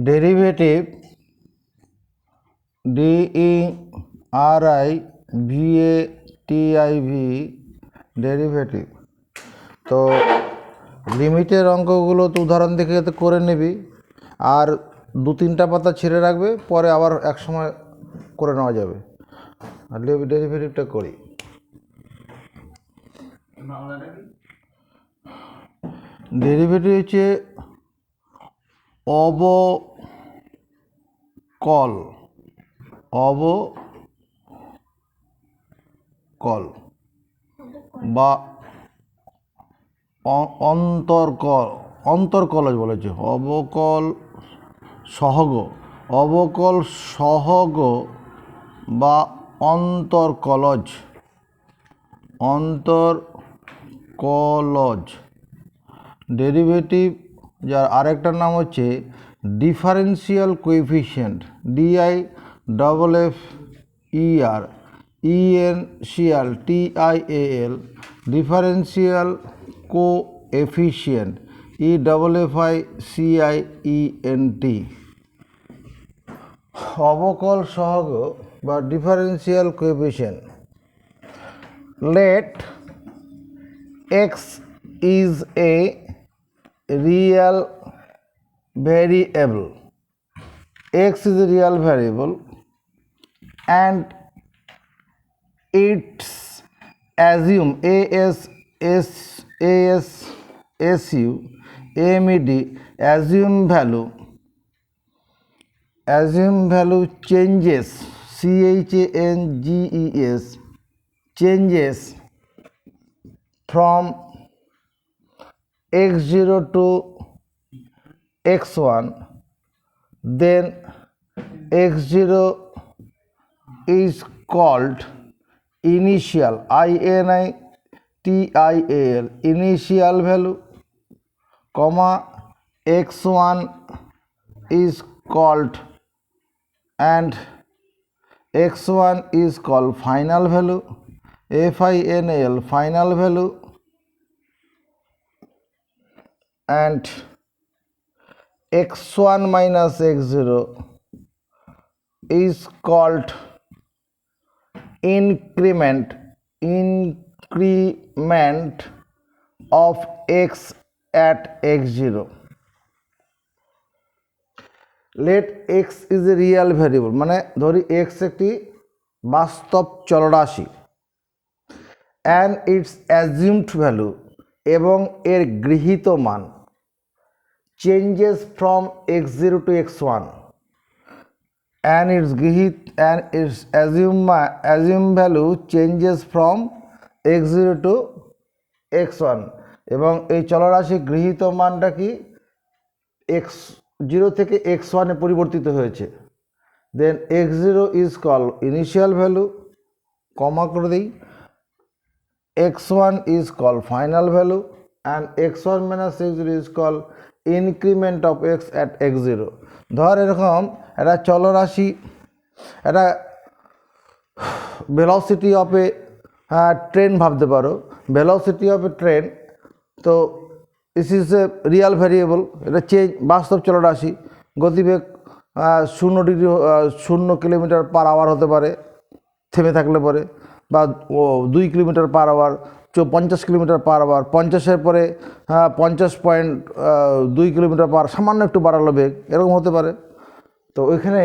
Derivative DERIVATIV derivative. তো লিমিটের অঙ্কগুলো তো উদাহরণ দেখে করে নিবি, আর 2-3টা পাতা ছেড়ে রাখবে, পরে আবার এক সময় করে নেওয়া যাবে। আর ডেরিভেটিভটা করি। ডেরিভেটিভ হচ্ছে অবকল বা অন্তর্কলজ বলেছে। অবকল সহগ বা অন্তর্কলজ ডেরিভেটিভ, যার আরেকটার নাম হচ্ছে differential coefficient, DIFFERENTIAL differential coefficient EFFICIENT। অবকল সহগ বা differential coefficient. Let x is a real variable. X is a real variable and its assume assume value changes changes from x0 to x1, then x0 is called initial initial value, comma x1 is called and x1 is called final value, final value, and x1 minus x0 is called increment of x at x0. Let x is a real variable, মানে ধরি x একটি বাস্তব চলরাশি, and its assumed value এবং এর গৃহীত মান changes from x0 to x1, and its assumed value changes from x0 to x1, এবং এই চলরাশি গৃহীত মানটা কি x0 থেকে x1 এ পরিবর্তিত হয়েছে। দেন x0 is called initial value, কমা করে দিই, x1 is called final value and x1 minus x0 is called increment of x at x0. ধর এরকম একটা চলরাশি, একটা ভেলোসিটি অফ এ ট্রেন ভাবতে পারো, ভেলোসিটি অফ এ ট্রেন। তো this is a Real variable, এটা বাস্তব চলরাশি, গতিবেগ 0 কিলোমিটার পার আওয়ার হতে পারে থেমে থাকলে পরে, বা 2 kilometre per hour, 50 kilometre per hour, 50-এর পরে 50.2 কিলোমিটার পার, সামান্য একটু বাড়ালো বেগ, এরকম হতে পারে। তো ওইখানে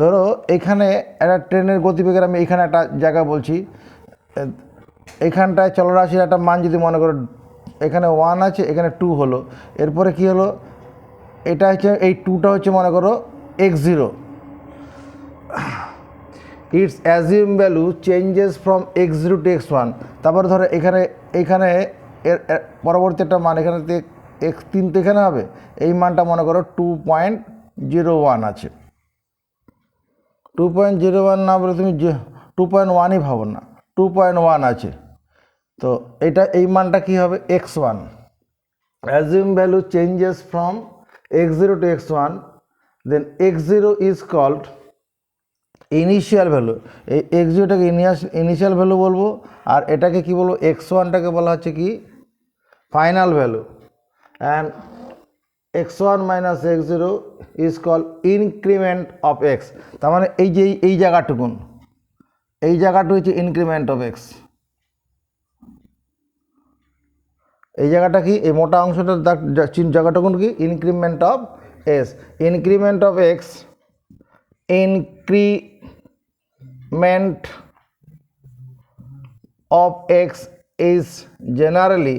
ধরো এখানে একটা ট্রেনের গতিবেগের আমি এখানে একটা জায়গা বলছি, এখানটায় চলরাশির একটা মান যদি মনে করো এখানে 1 আছে, এখানে 2 হলো, এরপরে কি হলো, এটা হচ্ছে এই 2টা হচ্ছে মনে করো x0, it's assume value changes from x0 to x1। তারপর ধরো এখানে এর পরবর্তী একটা মান এখানে x3 তো এখানে হবে, এই মানটা মনে করো 2.01 আছে। 2.01 না বলে তুমি 2.1ই ভাবো না, 2.1 আছে। তো এই মানটা কি হবে, x1। Assume value changes from x0 to x1, then x0 is called initial value. এই x0টাকে ইনিশিয়াল ভ্যালু বলবো, আর এটাকে কি বলবো, x1টাকে বলা হচ্ছে কি final value. And x1 minus x0 is call increment of x. তার মানে এই যে এই জায়গাটুকুন, এই জায়গাটা হচ্ছে ইনক্রিমেন্ট অফ এক্স। এই জায়গাটা কি, এই মোটা অংশটার জায়গাটুকুন কি, increment of S. Increment of x, increment of x is generally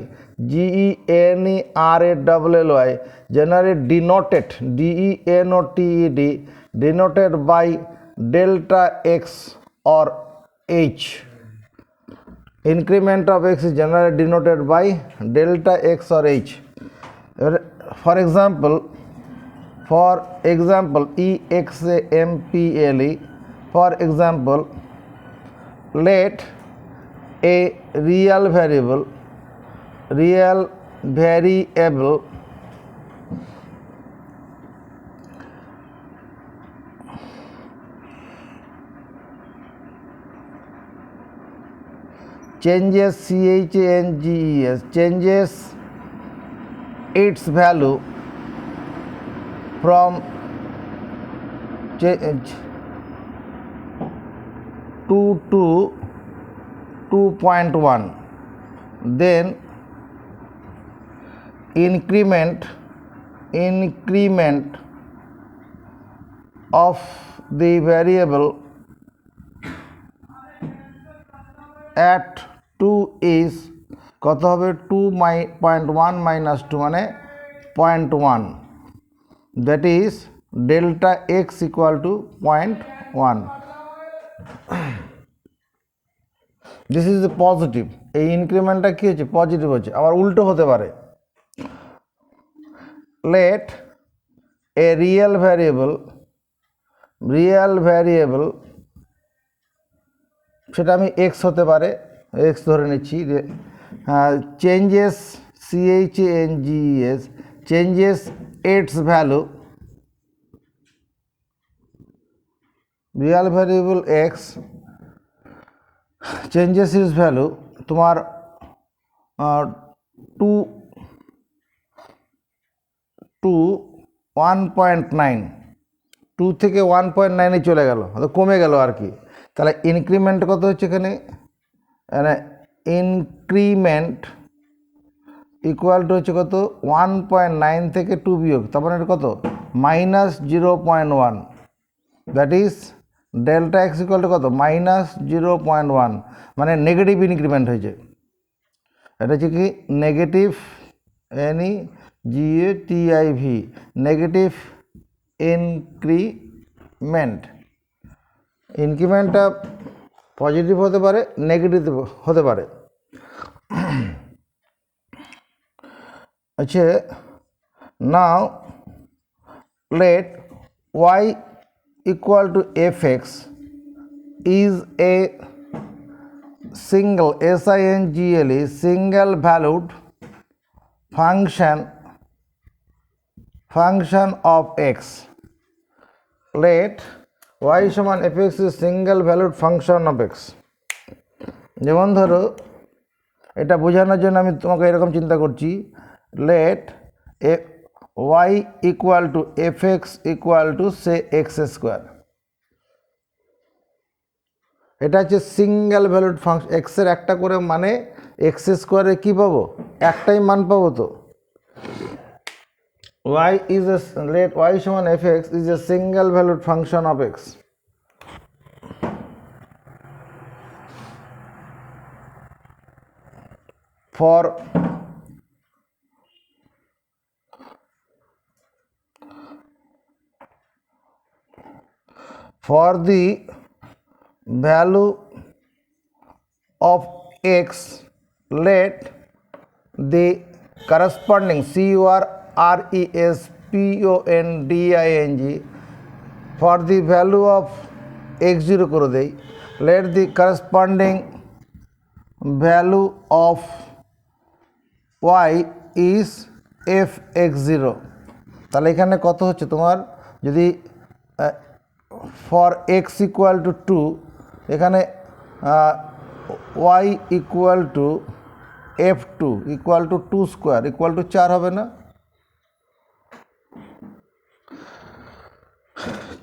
GENERALLY generally denoted denoted by delta x or h. Increment of x is generally denoted by delta x or h. For example, EXAMPLE, for example, let a real variable changes changes its value from 2 to 2.1, then increment of the variable at 2 is কত হবে, 2.1 minus 2 মানে 0.1, that is delta x equal to 0.1. This is the positive. এই ইনক্রিমেন্টটা কী হচ্ছে, positive হচ্ছে। আবার উল্টো হতে পারে, লেট এ রিয়েল ভ্যারিয়েবল সেটা আমি এক্স হতে পারে, এক্স ধরে নিচ্ছি, changes changes its value, real variable x changes is value তোমার 1.9, 2 থেকে 1.9-এ চলে গেল, কমে গেল আর কি। তাহলে ইনক্রিমেন্ট কত হচ্ছে এখানে, ইনক্রিমেন্ট ইকুয়াল টু হচ্ছে কত, 1.9 থেকে 2 বিয়োগ, তারপরে এটা কত, -0.1, that is delta x equal to কত, -0.1, মানে নেগেটিভ ইনক্রিমেন্ট হয়েছে। এটা হচ্ছে কি নেগেটিভ, NEGATIV, নেগেটিভ ইনক্রিমেন্ট। ইনক্রিমেন্টটা পজিটিভ হতে পারে, নেগেটিভ হতে পারে। আচ্ছা, now let y equal to fx is a single single valued function of x. Let y সমান fx is single valued function of x. যেমন ধরো এটা বোঝানোর জন্য আমি তোমাকে এরকম চিন্তা করছি, let y equal to fx equal to say x square. এটা হচ্ছে সিঙ্গেল ভ্যালুড ফাংশন, এক্স এর একটা করে মানে এক্স স্কোয়ারে কী পাবো, একটাই মান পাবো। তো y is a let y সমান fx is a single valued function of x. For the value of x, let the corresponding CURRESPONDING for the value of x0 করে দেই, let the corresponding value of y is fx0। তাহলে এখানে কত হচ্ছে তোমার, যদি for x equal two 2, এখানে y equal to f2 equal to 2 square equal to 4 হবে না?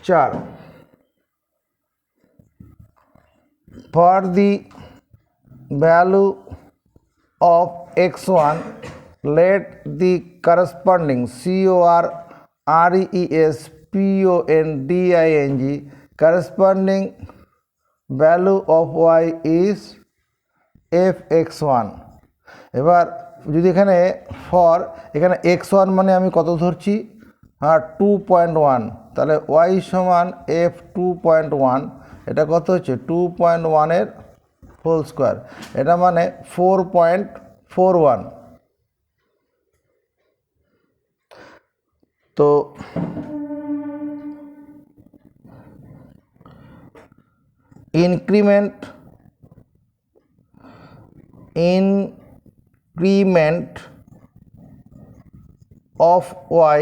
4 for the value of x1 let the corresponding corresponding corresponding value of y is fx1 এবার যদি এখানে ফর এখানে x1 মানে আমি কত ধরছি 2.1 তাহলে y সমান f 2.1 এটা কত হচ্ছে 2.1 এর হোল স্কয়ার এটা মানে 4.41 তো increment of y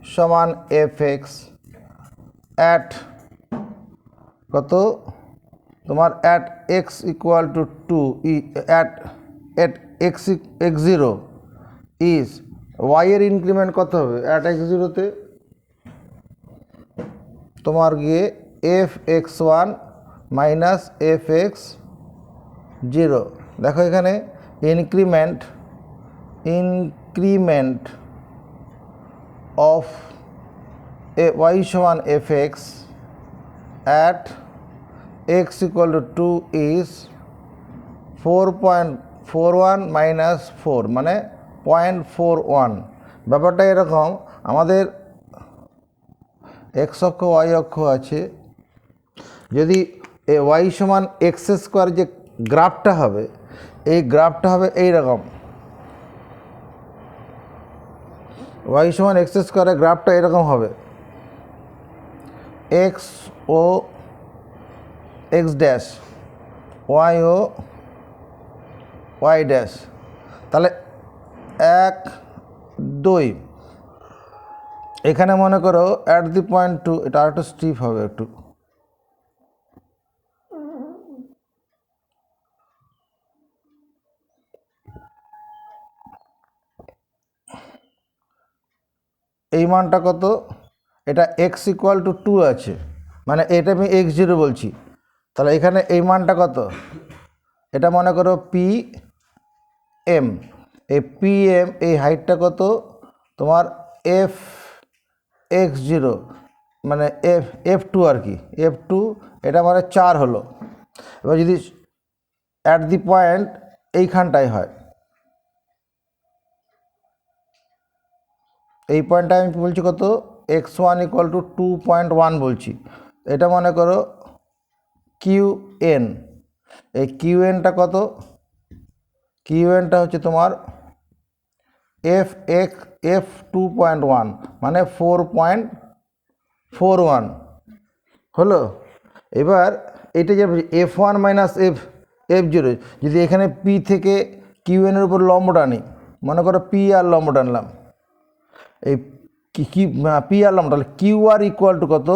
সমান fx at কত তোমার at x equal to 2 at x0 is y এর ইনক্রিমেন্ট কত হবে at x0 তে তোমার গিয়ে fx1 মাইনাস fx0 দেখো এখানে ইনক্রিমেন্ট of y সমান fx at x equal to 2 is 4.41 minus 4 মানে 0.41 ব্যাপারটা এরকম আমাদের x অক্ষ y অক্ষ আছে যদি y সমান x স্কয়ার যে গ্রাফটা হবে এই গ্রাফটা হবে এই রকম y সমান x স্কয়ারের গ্রাফটা এরকম হবে x ও x ড্যাশ y ও y ড্যাশ তাহলে 1 2 এখানে মনে করো at the point 2 এটা আরেকটু স্টিপ হবে একটু এই মানটা কত এটা x ইকুয়াল টু 2 আছে মানে এটা আমি x0 বলছি তাহলে এখানে এই মানটা কত এটা মনে করো pm এই pm এই হাইটটা কত তোমার fx0 মানে f2 আর কি f2 এটা মানে 4 হলো এবার যদি অ্যাট দি পয়েন্ট এইখানটায় হয় এই পয়েন্টটা আমি বলছি কত x1 ইকুয়াল টু 2.1 বলছি এটা মনে করো qn এই qnটা কত qnটা হচ্ছে তোমার f 2.1 মানে 4.41 হলো এবার এটা যে f1 মাইনাস f0 যদি এখানে p থেকে qn এর উপর লম্ব টানি মনে করো p আর লম্ব টানলাম এই পি আর লম্ব তাহলে কিউ আর ইকুয়াল টু কত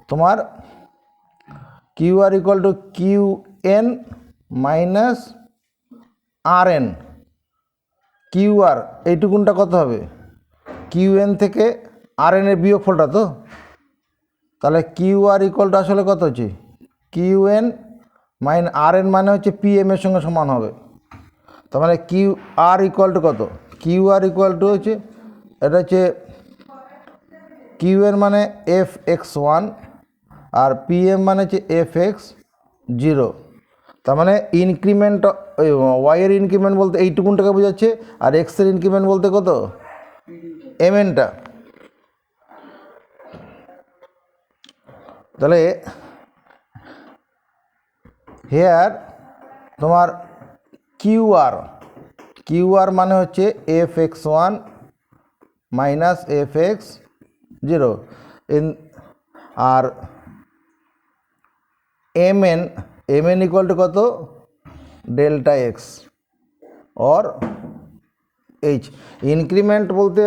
তোমার q r equal to q n minus r n q r এইটুকুনটা কত হবে কিউ এন থেকে আর এন এর বিয়োগফলটা তো তাহলে কিউ আর ইকুয়াল টু আসলে কত হচ্ছে কিউ এন মাইন আর এন মানে হচ্ছে পি এম এর সঙ্গে সমান হবে তার মানে কিউ আর ইকুয়াল টু কত কিউ আর ইকুয়াল টু হচ্ছে এটা হচ্ছে কিউ এর মানে fx1 আর pm মানে হচ্ছে fx0 তার মানে ইনক্রিমেন্ট y এর ইনক্রিমেন্ট বলতে এইটুকুনটাকে বোঝাচ্ছে আর x এর ইনক্রিমেন্ট বলতে কত mnটা তাহলে হেয়ার তোমার কিউআর মানে হচ্ছে fx1 মাইনাস fx0 আর mn ইকুয়াল টু কত ডেল্টা এক্স और এইচ ইনক্রিমেন্ট বলতে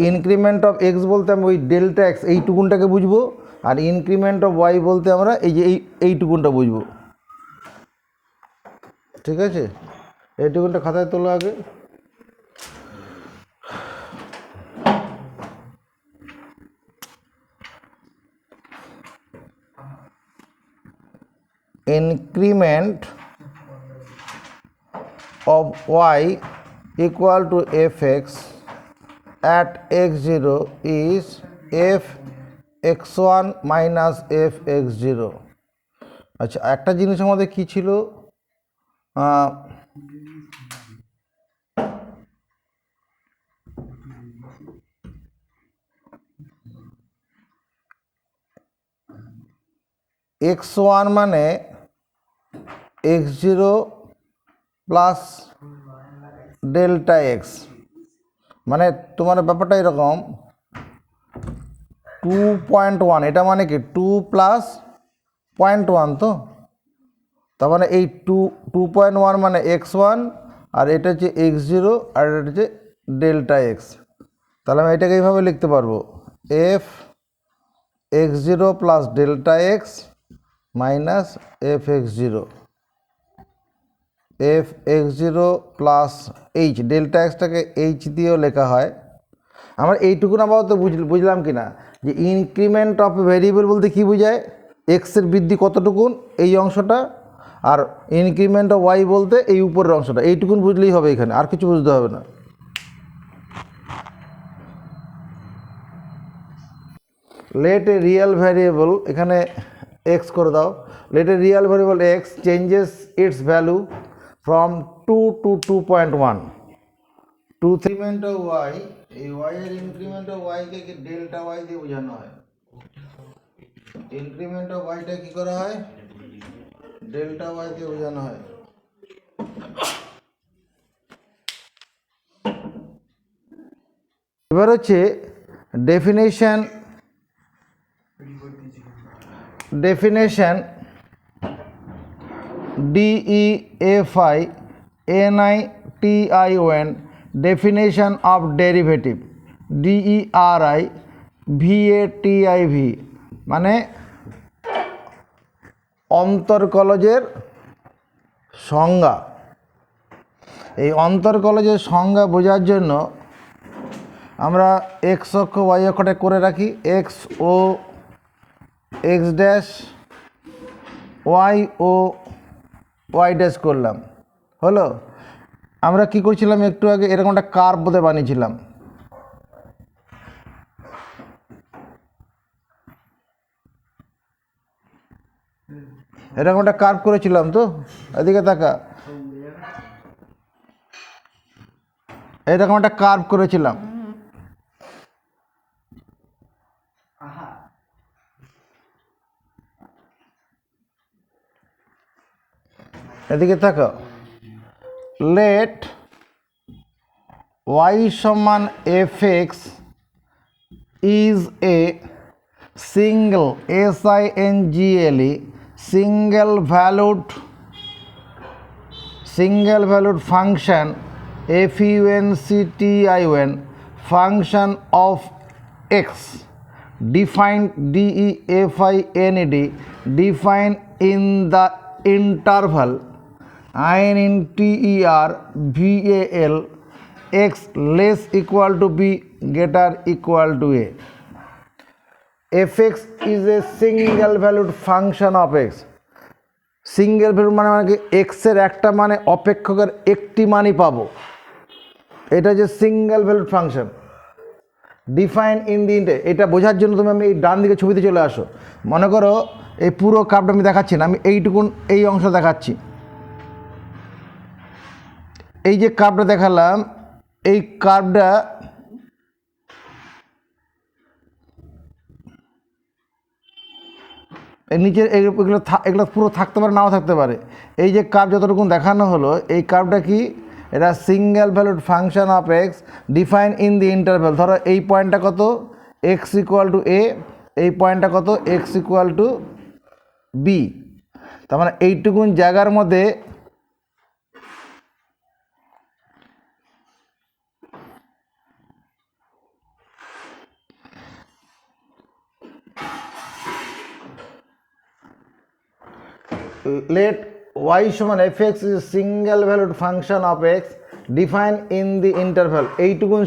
ইনক্রিমেন্ট অফ এক্স বলতে আমি ওই ডেল্টা এক্স এইটুকুনটাকে বুঝবো আর ইনক্রিমেন্ট অফ ওয়াই বলতে আমরা এই যে এইটুকুনটা বুঝবো ঠিক আছে এইটুকুনটা খাতায় তোলো আগে increment of y equal to fx at x0 is fx1 minus fx0. আচ্ছা, একটা জিনিস আমাদের কি ছিল, x1 মানে x0 প্লাস ডেল্টা এক্স, মানে তোমার ব্যাপারটা এরকম 2.1, এটা মানে কি 2 প্লাস 0.1, তো তার মানে এই 2.1 মানে x1, আর এটা হচ্ছে x0, আর এটা হচ্ছে ডেল্টা এক্স। তাহলে আমি এটাকে এইভাবে লিখতে পারবো, f x0 plus delta x minus f x0, f x0 plus h, delta এক্সটাকে এইচ দিয়েও লেখা হয়। আমরা এইটুকুন আপাতত বুঝলাম কি না, যে ইনক্রিমেন্ট অফ ভেরিয়েবল বলতে কি বোঝায়, এক্সের বৃদ্ধি কতটুকুন এই অংশটা, আর ইনক্রিমেন্ট অফ ওয়াই বলতে এই উপরের অংশটা, এইটুকুন বুঝলেই হবে, এখানে আর কিছু বুঝতে হবে না। লেট এ রিয়েল ভ্যারিয়েবল, এখানে এক্স করে দাও, let a real variable x changes its value from 2 to 2.1 to increment of y, এই ওয়াই এর ইনক্রিমেন্ট অফ ওয়াইকে কি ডেল্টা ওয়াই দিয়ে বোঝানো হয়। ইনক্রিমেন্ট অফ ওয়াইটা কি করা হয়, ডেল্টা ওয়াই দিয়ে বোঝানো হয়। এবার হচ্ছে definition DEFINITION, definition of derivative, DERIVATIV, মানে অন্তর্কলজের সংজ্ঞা। এই অন্তর্কলজের সংজ্ঞা বোঝার জন্য আমরা এক্স অক্ষ ওয়াই অক্ষটা করে রাখি, এক্স ও এক্স ড্যাশ, ওয়াই ও ওয়াই ড্যাশ করলাম, হলো। আমরা কি করছিলাম একটু আগে, এরকম একটা কার্ভ বোধহয় বানিয়েছিলাম, এরকম একটা কার্ভ করেছিলাম, তো এদিকে তাকা, এরকম একটা কার্ভ করেছিলাম, এদিকে তাকাও। লেট ওয়াই সমান F x is a single SINGLE single valued function FUNCTION function of x defined DEFINED defined in the interval INTER VAL x less equal to b greater equal to a. fx is a single valued function of x. Single value মানে কি এক্সের একটা মানে অপেক্ষকের একটি মানই পাবো, এটা যে single valued function define in the inter. এটা বোঝার জন্য তুমি আমি এই ডান দিকে ছবিতে চলে আসো, মনে করো এই পুরো কার্ভটা আমি দেখাচ্ছি না, আমি এইটুকুন এই অংশ দেখাচ্ছি। এই যে কার্ভটা দেখালাম, এই কার্ভটা এই নিচের এগুলো পুরো থাকতে পারে, নাও থাকতে পারে। এই যে কার্ভ যতটুকু দেখানো হলো, এই কার্ভটা কি, এটা single valued function of x define in the interval. ধরো এই পয়েন্টটা কত, এক্স ইকুয়াল টু এ, এই পয়েন্টটা কত, এক্স ইকুয়াল টু বি। তার মানে এইটুকুন জায়গার মধ্যে let y সমান fx is a single valued function of x defined in the interval, এইটুকুন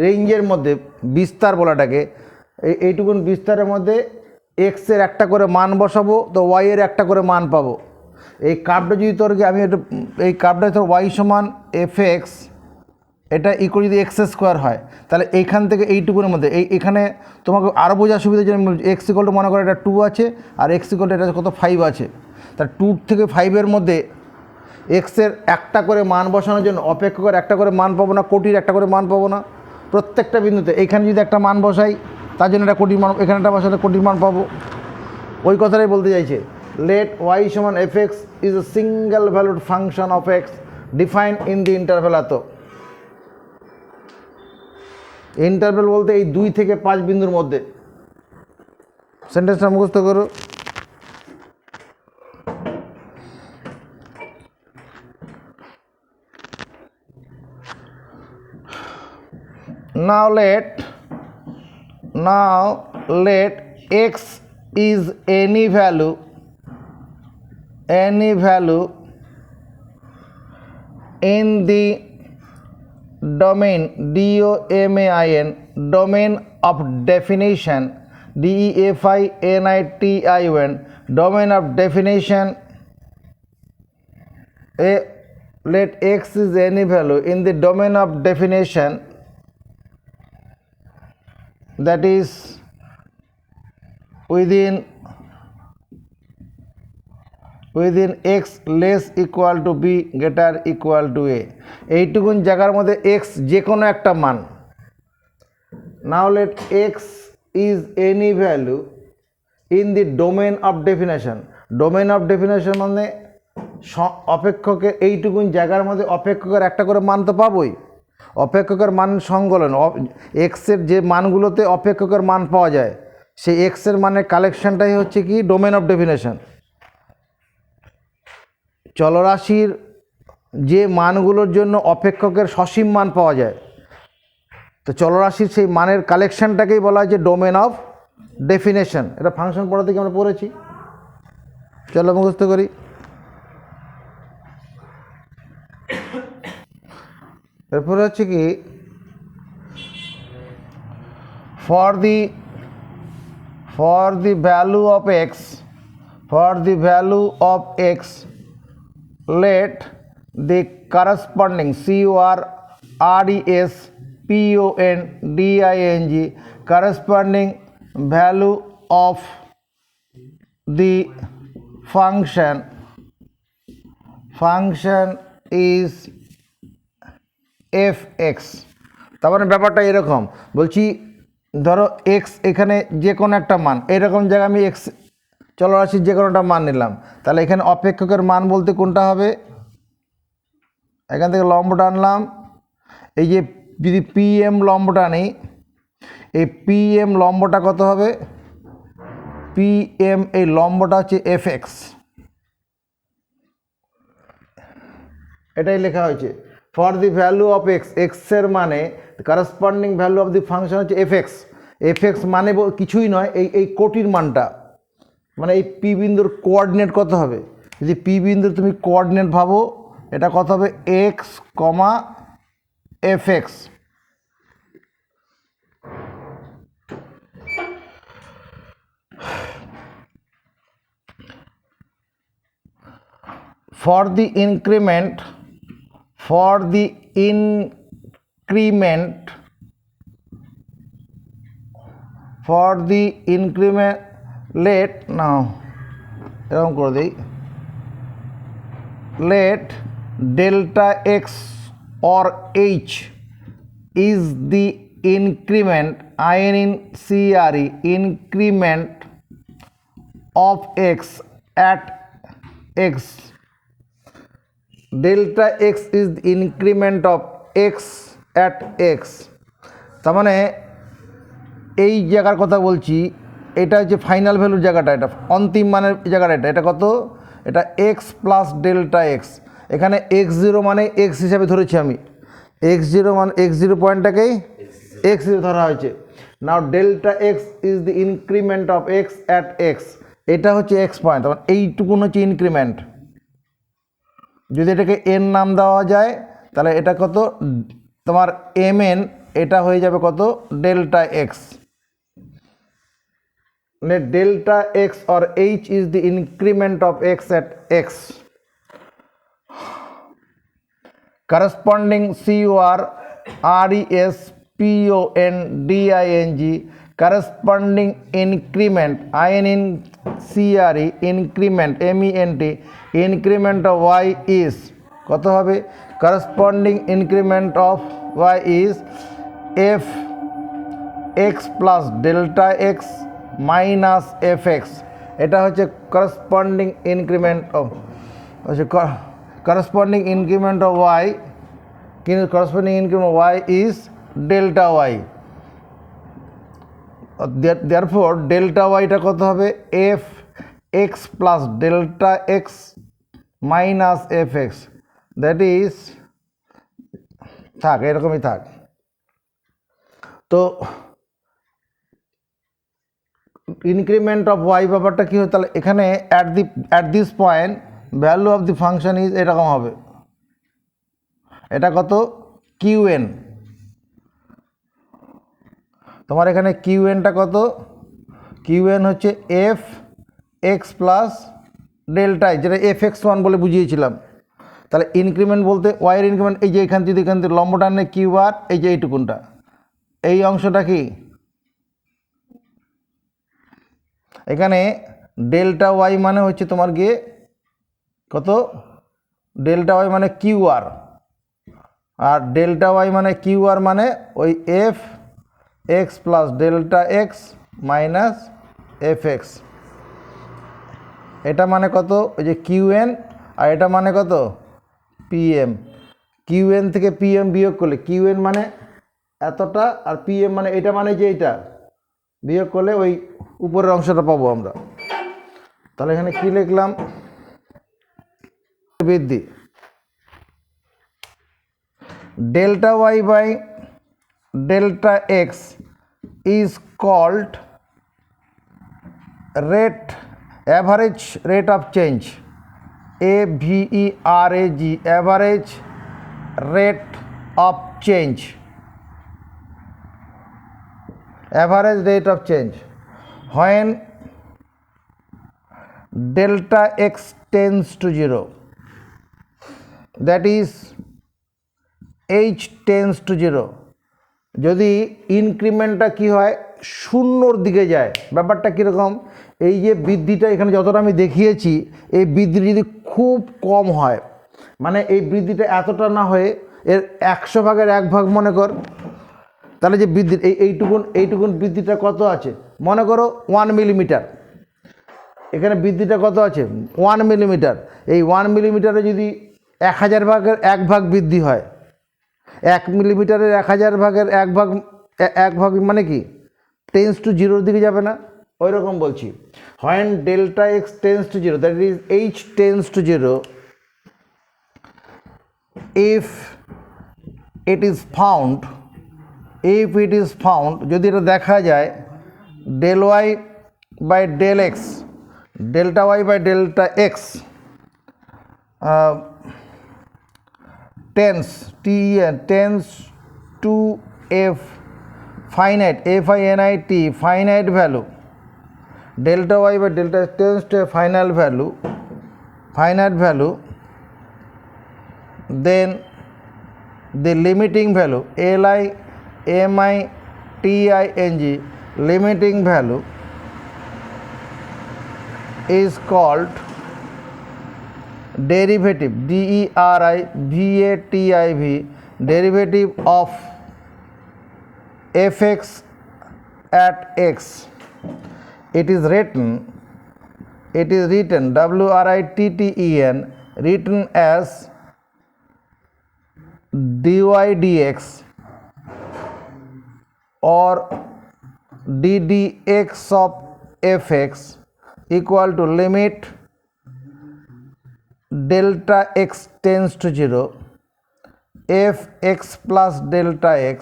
রেঞ্জের মধ্যে বিস্তার বলাটাকে, এইটুকুন বিস্তারের মধ্যে x এর একটা করে মান বসাবো, তো y এর একটা করে মান পাবো, এই কার্ভটা যদি তোর আমি এটা এই কার্ভটা তোর ওয়াই সমান এফ এক্স এটা ইকুয়াল যদি এক্স স্কোয়ার হয় তাহলে এইখান থেকে এইটুকুর মধ্যে এখানে তোমাকে আরও বোঝার সুবিধার জন্য এক্স ইকুয়াল টু মনে করো এটা 2 আছে আর এক্স ইকুয়াল টু এটা কত 5 আছে। তা 2 থেকে 5-এর মধ্যে এক্সের একটা করে মান বসানোর জন্য অপেক্ষকের একটা করে মান পাবো না, কোটির একটা করে মান পাবো না। প্রত্যেকটা বিন্দুতে এইখানে যদি একটা মান বসাই তার জন্য একটা কোটির মান, এখানে একটা বসালে কোটির মান পাবো। ওই কথাটাই বলতে চাইছে, লেট ওয়াই সমান F x is a single valued function of x define in the interval এত। ইন্টারভ্যাল বলতে এই 2 থেকে 5 বিন্দুর মধ্যে। সেন্টেন্সটা মুখস্থ করো। Now let x is any value in the domain domain of definition DEFINITION domain of definition let x is any value in the domain of definition that is within x less equal to b greater equal to a। এইটুকুন জায়গার মধ্যে x যে কোনো একটা মান। now let x is any value in the domain of definition domain of definition মানে অপেক্ষকের এইটুকুন জায়গার মধ্যে অপেক্ষকের একটা করে মান তো পাবোই। অপেক্ষকের মান সংকলন এক্সের যে মানগুলোতে অপেক্ষকের মান পাওয়া যায় সেই এক্সের মানের কালেকশনটাই হচ্ছে কি ডোমেন অফ ডেফিনেশন। চলরাশির যে মানগুলোর জন্য অপেক্ষকের সসীম মান পাওয়া যায় তো চলরাশির সেই মানের কালেকশনটাকেই বলা হয় যে ডোমেন অফ ডেফিনেশন। এটা ফাংশন পড়া থেকে আমরা পড়েছি, চলো মুখস্থ করি। এরপরে হচ্ছে কি for the value of x let the corresponding corresponding corresponding value of the function is fx। তার মানে ব্যাপারটা এরকম বলছি, ধরো x এখানে যে কোনো একটা মান, এরকম জায়গায় আমি x চলরাশির যে কোনো একটা মান নিলাম, তাহলে এখানে অপেক্ষকের মান বলতে কোনটা হবে? এখান থেকে লম্বটা আনলাম, এই যে যদি pm লম্বটা নেই, এই pm লম্বটা কত হবে? pm এই লম্বটা হচ্ছে fx, এটাই লেখা হয়েছে। For the value of x, এক্সের মানে corresponding value of the function হচ্ছে এফএক্স। এফএক্স মানে কিছুই নয়, এই কোটির মানটা, মানে এই পি বিন্দুর কোঅর্ডিনেট কত হবে? যদি পি বিন্দুর তুমি কোঅর্ডিনেট ভাবো, এটা কত হবে? X comma FX. For the increment let now এরকম করে দিই, let delta x or h is the increment INCRE increment of x at x। delta x is the increment of x at x। তার মানে এই জায়গার কথা বলছি, এটা হচ্ছে ফাইনাল ভ্যালুর জায়গাটা, এটা অন্তিম মানের জায়গাটা, এটা কত? এটা এক্স প্লাস ডেল্টা এক্স। এখানে এক্স জিরো মানে এক্স হিসাবে ধরেছি আমি, এক্স জিরো মানে এক্স জিরো পয়েন্টটাকেই এক্স হিসেবে ধরা হয়েছে। Now delta x is the increment of x at x, এটা হচ্ছে এক্স পয়েন্ট, তখন এইটুকুন হচ্ছে ইনক্রিমেন্ট। যদি এটাকে এন নাম দেওয়া যায় তাহলে এটা কত তোমার এম এন, এটা হয়ে যাবে কত? Delta x. Let delta x or h is the increment of x at x। corresponding corresponding corresponding increment increment increment of y is কত হবে corresponding increment of y is f x plus delta x minus fx এটা হচ্ছে corresponding increment of corresponding increment of y corresponding increment of y is delta y. Therefore delta y টা কত হবে f x plus delta x minus fx, that is থাক এরকমই থাক। তো increment of y ব্যাপারটা কী হয় তাহলে এখানে at this point value of the function is এরকম হবে, এটা কত কিউএন, তোমার এখানে কিউএনটা কত, কিউএন হচ্ছে এফ এক্স প্লাস ডেল্টা যেটা এফ এক্স ওয়ান বলে বুঝিয়েছিলাম। তাহলে ইনক্রিমেন্ট বলতে ওয়াইয়ের ইনক্রিমেন্ট এই যে এখান থেকে লম্ব টানে কিউ আর এই যে এইটুকুনটা, এই অংশটা কি এখানে ডেল্টা ওয়াই মানে হচ্ছে তোমার গিয়ে কত, ডেল্টা ওয়াই মানে কিউ আর ডেল্টা ওয়াই মানে কিউ আর মানে ওই F x plus delta x minus f x, এটা মানে কত ওই যে কিউএন আর এটা মানে কত পিএম। কিউএন থেকে পিএম বিয়োগ করলে কিউএন মানে এতটা আর পিএম মানে এটা মানে যে এইটা বিয়োগ করলে ওই উপরের অংশটা পাবো আমরা। তাহলে এখানে কি লিখলাম বৃদ্ধি delta y by delta x is called average rate of change, AVERAG, average rate of change, average rate of change when delta x tends to 0, that is h tends to 0, যদি ইনক্রিমেন্টটা কি হয় শূন্যর দিকে যায়, ব্যাপারটা কীরকম, এই যে বৃদ্ধিটা এখানে যতটা আমি দেখিয়েছি এই বৃদ্ধিটা যদি খুব কম হয়, মানে এই বৃদ্ধিটা এতটা না হয়ে এর 100 ভাগের 1 ভাগ মনে কর, তাহলে যে বৃদ্ধি এইটুকুন বৃদ্ধিটা কত আছে মনে করো 1 মিলিমিটার, এখানে বৃদ্ধিটা কত আছে 1 মিলিমিটার, এই 1 মিলিমিটারে যদি 1000 ভাগের 1 ভাগ বৃদ্ধি হয়, 1 মিলিমিটারের 1000 ভাগের 1 ভাগ মানে কি টেন্স টু 0 দিকে যাবে না, ওই রকম বলছি। when delta x tends to 0, that is h tends to 0, if it is found যদি এটা দেখা যায় del y by del x, delta y by delta x tends to f finite finite value, delta y by delta x tends to a finite value, then the limiting value LIMITING limiting value is called derivative DERIVATIV derivative of fx at x. It is written WRITTEN written as dy dx or ddx of fx equal to limit delta x tends to 0 fx plus delta x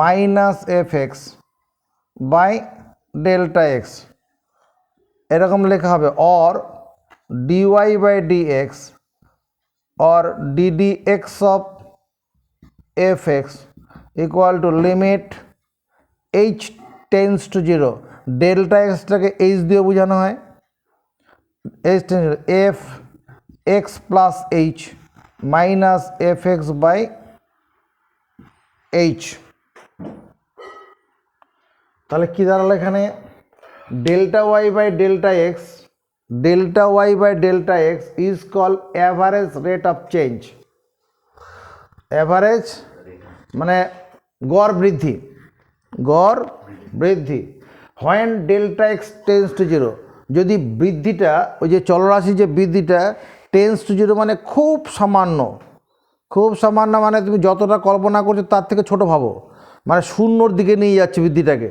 minus fx by delta x এরকম লেখা হবে, or dy by dx or ddx of fx equal to limit h tends to 0, delta x টাকে h দিয়ে বোঝানো হয়, h tends to f x plus h minus f x by h. তাহলে কী দাঁড়ালো এখানে, delta y by delta x, delta y by delta x is call average rate of change. Average মানে গড় বৃদ্ধি, গড় বৃদ্ধি। When delta x tends to zero, যদি বৃদ্ধিটা ওই যে চলরাশির যে বৃদ্ধিটা টেন্স টু জিরো মানে খুব সামান্য, খুব সামান্য মানে তুমি যতটা কল্পনা করছো তার থেকে ছোট ভাবো, মানে শূন্যর দিকে নিয়ে যাচ্ছে বৃদ্ধিটাকে,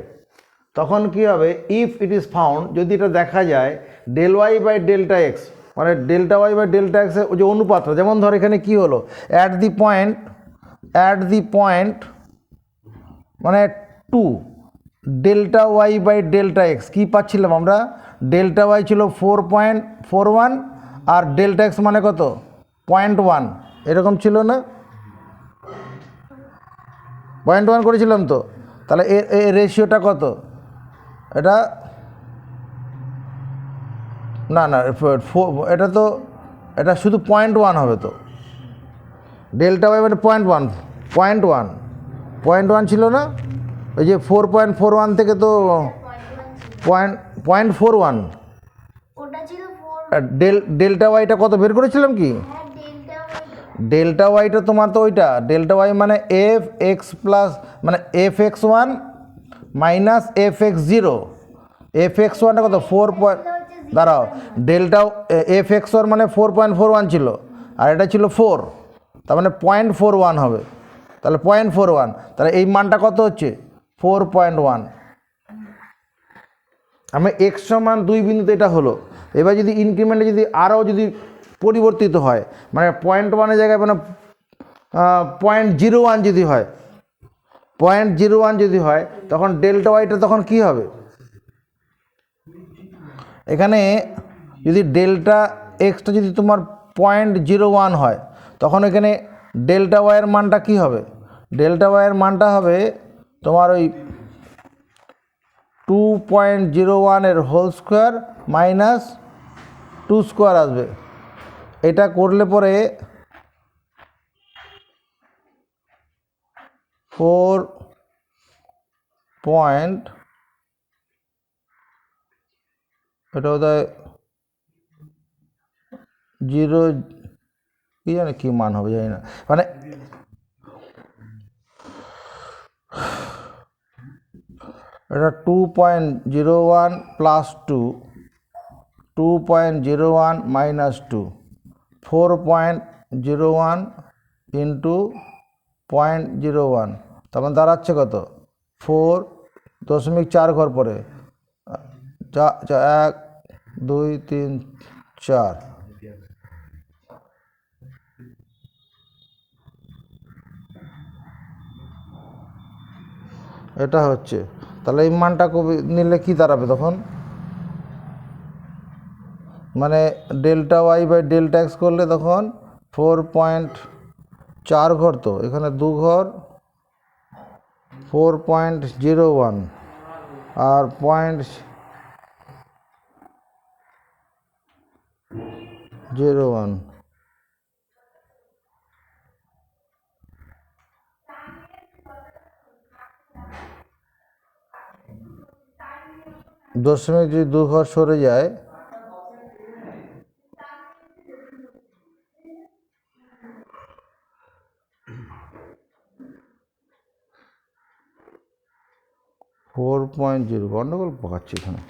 তখন কি হবে, ইফ ইট ইজ ফাউন্ড, যদি এটা দেখা যায় del y by delta x মানে ডেল্টা ওয়াই বাই ডেল্টা এক্সের ওই যে অনুপাতটা, যেমন ধর এখানে কি হলো, অ্যাট দি পয়েন্ট মানে 2 delta y by delta x কী পাচ্ছিলাম আমরা, ডেল্টা ওয়াই ছিল 4.41 আর ডেল্টা এক্স মানে কত 0.1, এরকম ছিল না, 0.1 করেছিলাম তো। তাহলে এর রেশিওটা কত, এটা না না এটা তো এটা শুধু 0.1 হবে তো, ডেল্টা ওয়াই মানে 0.1 ছিল না, ওই যে 4.41 থেকে তো 0.41, ডেল্টা ওয়াইটা কত বের করেছিলাম কি, ডেল্টা ওয়াইটা তোমার তো ওইটা ডেল্টা ওয়াই মানে এফ এক্স প্লাস মানে F x one minus f x zero, F x ওয়ানটা কত 4. দাঁড়াও, ডেল্টা এফ এক্স ওয়ান মানে 4.41 ছিল আর এটা ছিল 4, তার মানে 0.41 হবে, তাহলে 0.41, তাহলে এই মানটা কত হচ্ছে 4.1। আমি এক্স সমান 2 বিন্দুতে এটা হলো, এবার যদি ইনক্রিমেন্টে যদি আরও যদি পরিবর্তিত হয় মানে 0.1-এর জায়গায় মানে 0.01 যদি হয়, 0.01 যদি হয় তখন ডেল্টা ওয়াইটা তখন কি হবে, এখানে যদি ডেল্টা এক্সটা যদি তোমার 0.01 হয় তখন এখানে ডেল্টা ওয়াইয়ের মানটা কি হবে, ডেল্টা ওয়াইয়ের মানটা হবে তোমার ওই 2.01 হোল স্কোয়ার মাইনাস 2 স্কোয়ার আসবে, এটা করলে পরে 4 পয়েন্ট, এটা বোধহয় 0 কি জানি কী মান হবে জানি না, মানে এটা 2.01 প্লাস 2.01 মাইনাস 2, 4.01 ইন্টু 0.01, তখন দাঁড়াচ্ছে কত 4.4 ঘর পরে 1 2 3 4, এটা হচ্ছে, তাহলে এই মানটা কবি নিলে কি দাঁড়াবে তখন, মানে delta y by delta x করলে তখন 4.4 ঘর, তো এখানে 2 ঘর 4.01 আর 0.01, দশমিক যদি 2 ঘর সরে যায় $4.0 গন্ডগোল পাচ্ছি এখানে।